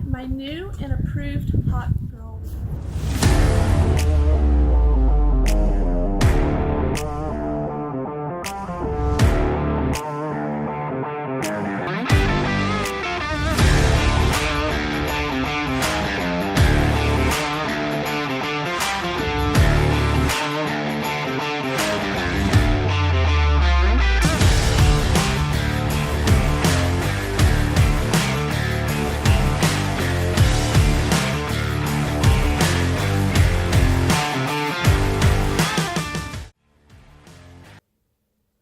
my new and approved Hawkgirl wing.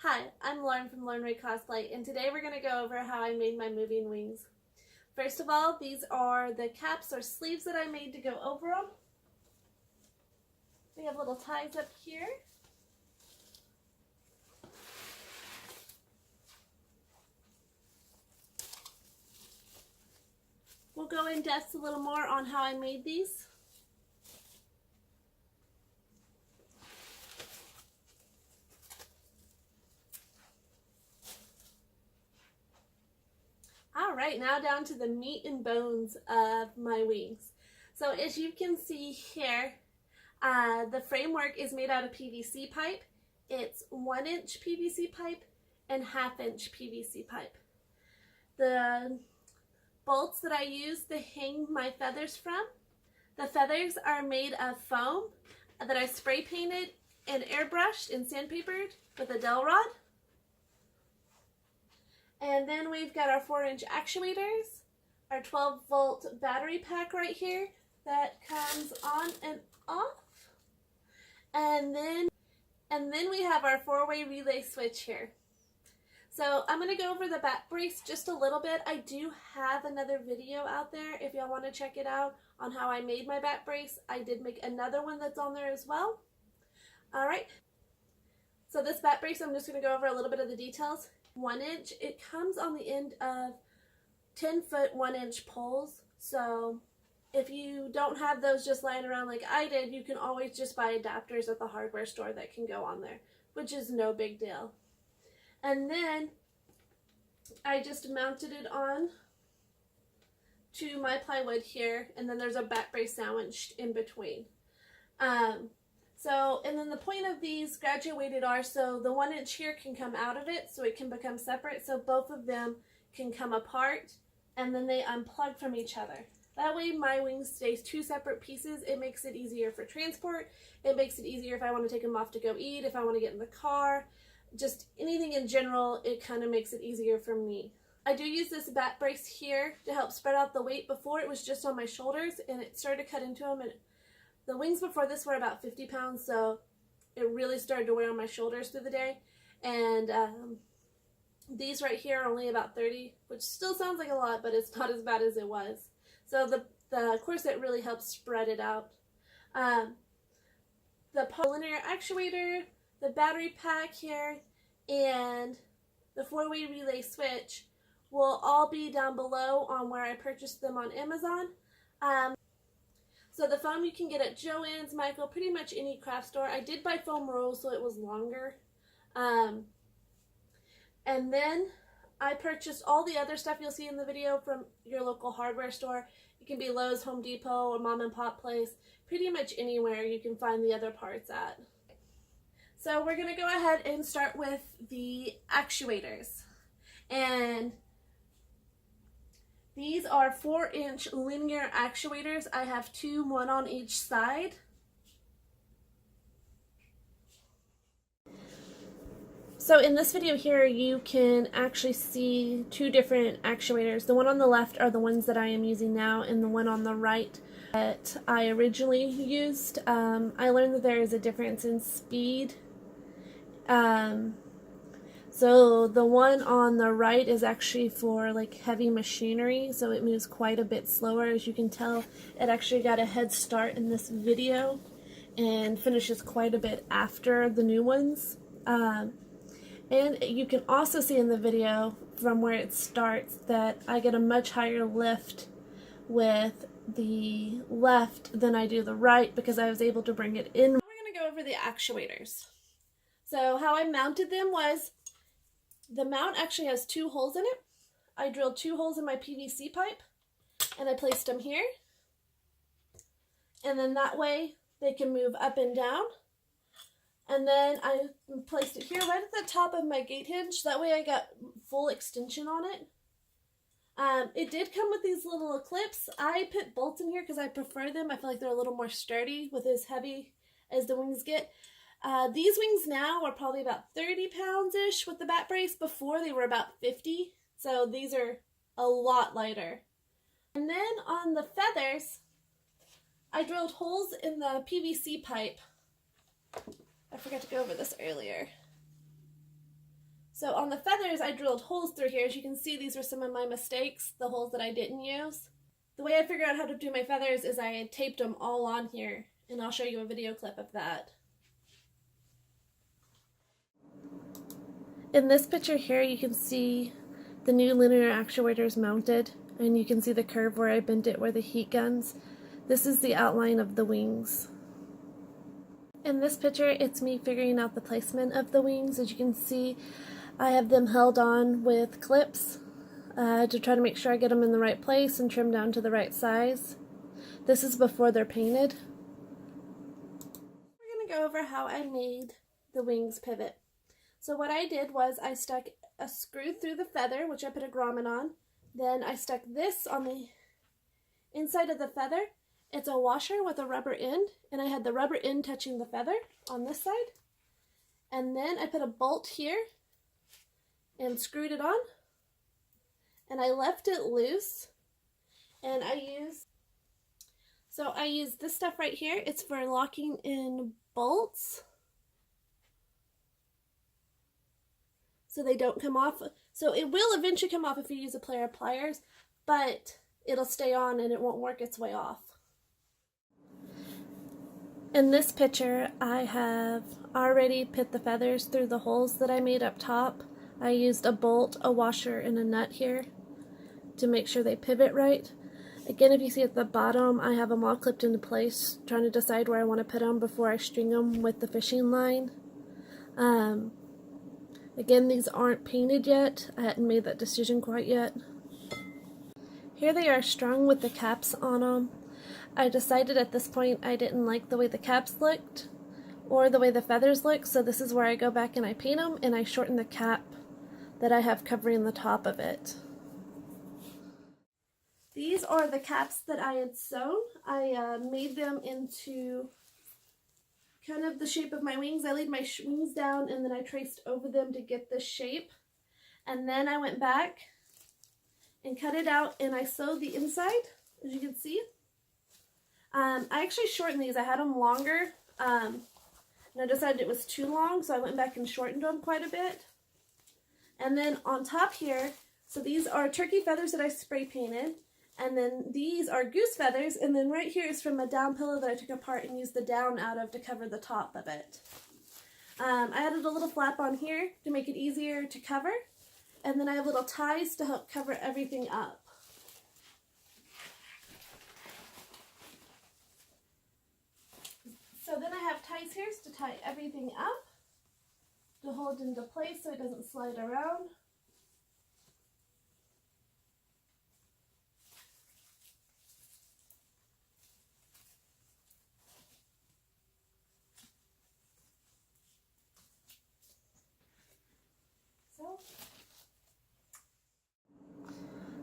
Hi, I'm Lauren from Cosplay, and today we're going to go over how I made my moving wings. First of all, these are the caps or sleeves that I made to go over them. We have little ties up here. We'll go in depth a little more on how I made these. Alright, now down to the meat and bones of my wings. So as you can see here, the framework is made out of PVC pipe. It's 1-inch PVC pipe and 1/2-inch PVC pipe. The bolts that I use to hang my feathers from, the feathers are made of foam that I spray painted and airbrushed and sandpapered with a dowel rod. And then we've got our 4-inch actuators, our 12-volt battery pack right here that comes on and off. And then we have our 4-way relay switch here. So I'm going to go over the back brace just a little bit. I do have another video out there if y'all want to check it out on how I made my back brace. I did make another one that's on there as well. Alright, so this back brace, I'm just going to go over a little bit of the details. 1-inch, it comes on the end of 10-foot 1-inch poles. So if you don't have those just lying around like I did, you can always just buy adapters at the hardware store that can go on there, which is no big deal. And then I just mounted it on to my plywood here, and then there's a back brace sandwiched in between. And then the point of these graduated are so the 1-inch here can come out of it, so it can become separate, so both of them can come apart, and then they unplug from each other. That way my wings stays 2 separate pieces. It makes it easier for transport. It makes it easier if I want to take them off to go eat, if I want to get in the car, just anything in general. It kind of makes it easier for me. I do use this back brace here to help spread out the weight. Before it was just on my shoulders, and it started to cut into them, and the wings before this were about 50 pounds, so it really started to wear on my shoulders through the day. And these right here are only about 30, which still sounds like a lot, but it's not as bad as it was. So the corset really helps spread it out. The linear actuator, the battery pack here, and the 4-way relay switch will all be down below on where I purchased them on Amazon. So the foam you can get at Joann's, Michael, pretty much any craft store. I did buy foam rolls, so it was longer. And then I purchased all the other stuff you'll see in the video from your local hardware store. It can be Lowe's, Home Depot, or mom and pop place. Pretty much anywhere you can find the other parts at. So we're going to go ahead and start with the actuators. And these are 4-inch linear actuators. I have 2, 1 on each side. So in this video here, you can actually see 2 different actuators. The one on the left are the ones that I am using now, and the one on the right that I originally used. I learned that there is a difference in speed. So the one on the right is actually for like heavy machinery, so it moves quite a bit slower. As you can tell, it actually got a head start in this video and finishes quite a bit after the new ones. And you can also see in the video from where it starts that I get a much higher lift with the left than I do the right because I was able to bring it in. We're going to go over the actuators. So how I mounted them was, the mount actually has 2 holes in it. I drilled 2 holes in my PVC pipe, and I placed them here. And then that way they can move up and down. And then I placed it here right at the top of my gate hinge. That way I got full extension on it. It did come with these little clips. I put bolts in here because I prefer them. I feel like they're a little more sturdy with as heavy as the wings get. These wings now are probably about 30 pounds-ish with the back brace. Before they were about 50. So these are a lot lighter. And then on the feathers, I drilled holes in the PVC pipe. I forgot to go over this earlier. So on the feathers, I drilled holes through here. As you can see, these were some of my mistakes, the holes that I didn't use. The way I figured out how to do my feathers is I had taped them all on here, and I'll show you a video clip of that. In this picture here, you can see the new linear actuators mounted, and you can see the curve where I bent it where the heat guns. This is the outline of the wings. In this picture, it's me figuring out the placement of the wings. As you can see, I have them held on with clips to try to make sure I get them in the right place and trim down to the right size. This is before they're painted. We're going to go over how I made the wings pivot. So what I did was I stuck a screw through the feather, which I put a grommet on. Then I stuck this on the inside of the feather. It's a washer with a rubber end, and I had the rubber end touching the feather on this side. And then I put a bolt here and screwed it on, and I left it loose, and I used this stuff right here. It's for locking in bolts so they don't come off. So it will eventually come off if you use a pair of pliers, but it'll stay on and it won't work its way off. In this picture, I have already put the feathers through the holes that I made up top. I used a bolt, a washer, and a nut here to make sure they pivot right. Again, if you see at the bottom, I have them all clipped into place, trying to decide where I want to put them before I string them with the fishing line. Again, these aren't painted yet. I hadn't made that decision quite yet. Here they are strung with the caps on them. I decided at this point I didn't like the way the caps looked or the way the feathers look, so this is where I go back and I paint them and I shorten the cap that I have covering the top of it. These are the caps that I had sewn. I made them into kind of the shape of my wings. I laid my wings down and then I traced over them to get this shape. And then I went back and cut it out and I sewed the inside, as you can see. I actually shortened these. I had them longer and I decided it was too long, so I went back and shortened them quite a bit. And then on top here, so these are turkey feathers that I spray painted, and then these are goose feathers, and then right here is from a down pillow that I took apart and used the down out of to cover the top of it. I added a little flap on here to make it easier to cover, and then I have little ties to help cover everything up. So then I have ties here to tie everything up, to hold into place so it doesn't slide around.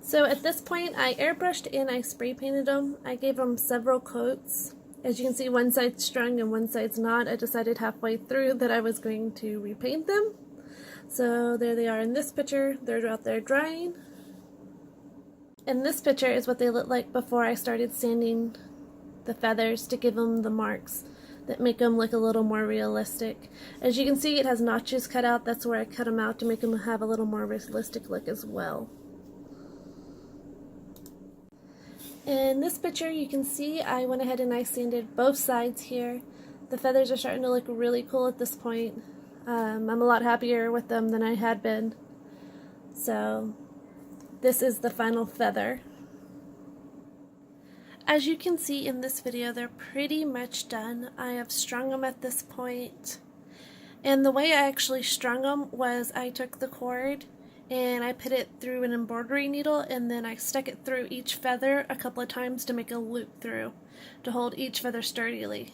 So at this point I airbrushed and I spray painted them. I gave them several coats. As you can see, one side's strung and one side's not. I decided halfway through that I was going to repaint them. So there they are in this picture. They're out there drying. And this picture is what they look like before I started sanding the feathers to give them the marks that make them look a little more realistic. As you can see, it has notches cut out. That's where I cut them out to make them have a little more realistic look as well. In this picture, you can see I went ahead and I sanded both sides here. The feathers are starting to look really cool at this point. I'm a lot happier with them than I had been. So this is the final feather. As you can see in this video, they're pretty much done. I have strung them at this point. And the way I actually strung them was I took the cord and I put it through an embroidery needle, and then I stuck it through each feather a couple of times to make a loop through to hold each feather sturdily.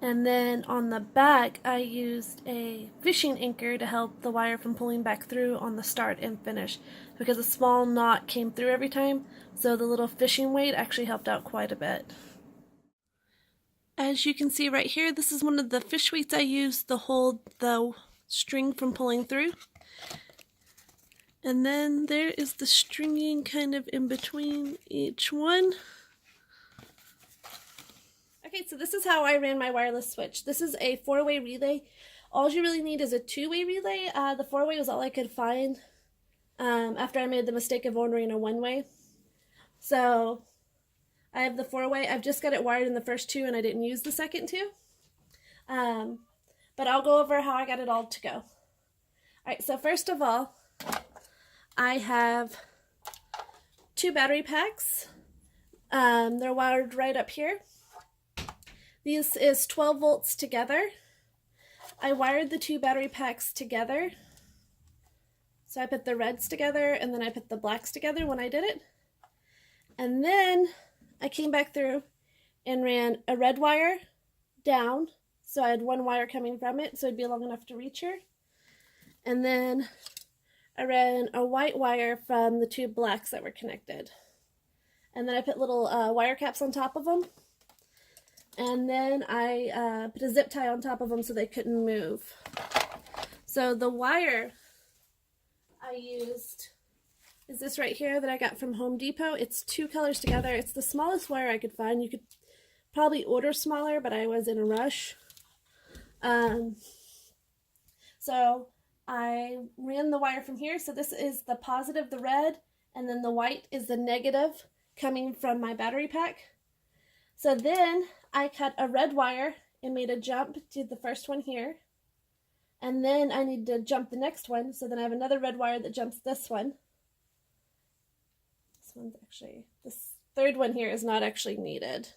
And then on the back I used a fishing anchor to help the wire from pulling back through on the start and finish, because a small knot came through every time, so the little fishing weight actually helped out quite a bit. As you can see right here, this is one of the fish weights I used to hold the string from pulling through. And then there is the stringing kind of in between each one. Okay, so this is how I ran my wireless switch. This is a 4-way relay. All you really need is a 2-way relay. The 4-way was all I could find after I made the mistake of ordering a 1-way. So I have the 4-way. I've just got it wired in the first 2 and I didn't use the second 2. But I'll go over how I got it all to go. Alright, so first of all, I have 2 battery packs. They're wired right up here. This is 12 volts together. I wired the 2 battery packs together. So I put the reds together and then I put the blacks together when I did it. And then I came back through and ran a red wire down. So I had 1 wire coming from it, so it'd be long enough to reach her. And then I ran a white wire from the 2 blacks that were connected. And then I put little wire caps on top of them. And then I put a zip tie on top of them so they couldn't move. So the wire I used is this right here that I got from Home Depot. It's 2 colors together. It's the smallest wire I could find. You could probably order smaller, but I was in a rush. So I ran the wire from here. So this is the positive, the red, and then the white is the negative coming from my battery pack. So then I cut a red wire and made a jump to the first one here. And then I need to jump the next one. So then I have another red wire that jumps this one. This one's actually, this third one here is not actually needed.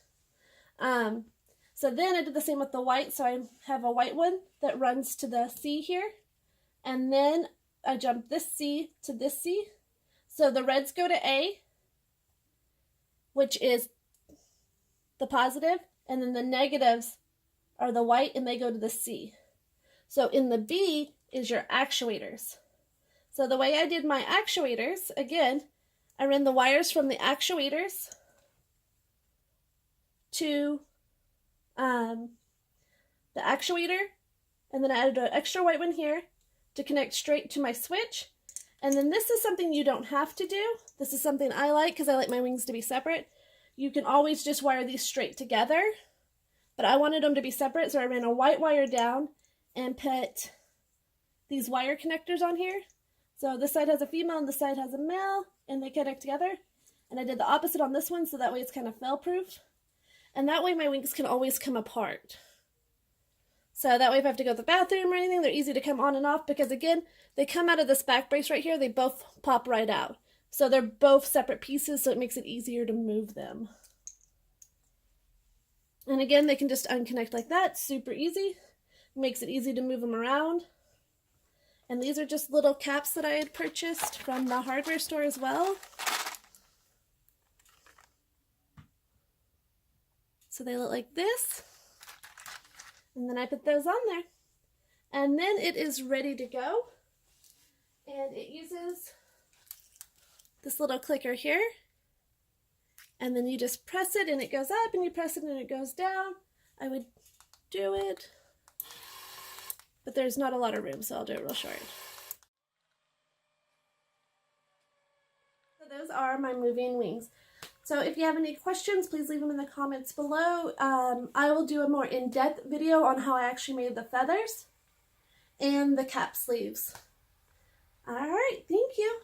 So then I did the same with the white. So I have a white one that runs to the C here. And then I jump this C to this C. So the reds go to A, which is the positive, and then the negatives are the white and they go to the C. So in the B is your actuators. So the way I did my actuators, again, I ran the wires from the actuators to the actuator, and then I added an extra white one here to connect straight to my switch. And then this is something you don't have to do. This is something I like because I like my wings to be separate. You can always just wire these straight together, but I wanted them to be separate, so I ran a white wire down and put these wire connectors on here. So this side has a female and this side has a male, and they connect together. And I did the opposite on this one, so that way it's kind of fail-proof. And that way my wings can always come apart. So that way if I have to go to the bathroom or anything, they're easy to come on and off, because again, they come out of this back brace right here, they both pop right out. So they're both separate pieces, so it makes it easier to move them. And again, they can just unconnect like that, super easy. Makes it easy to move them around. And these are just little caps that I had purchased from the hardware store as well. So they look like this. And then I put those on there. And then it is ready to go. And it uses this little clicker here. And then you just press it and it goes up, and you press it and it goes down. I would do it, but there's not a lot of room, so I'll do it real short. So those are my moving wings. So if you have any questions, please leave them in the comments below. I will do a more in-depth video on how I actually made the feathers and the cap sleeves. Alright, thank you.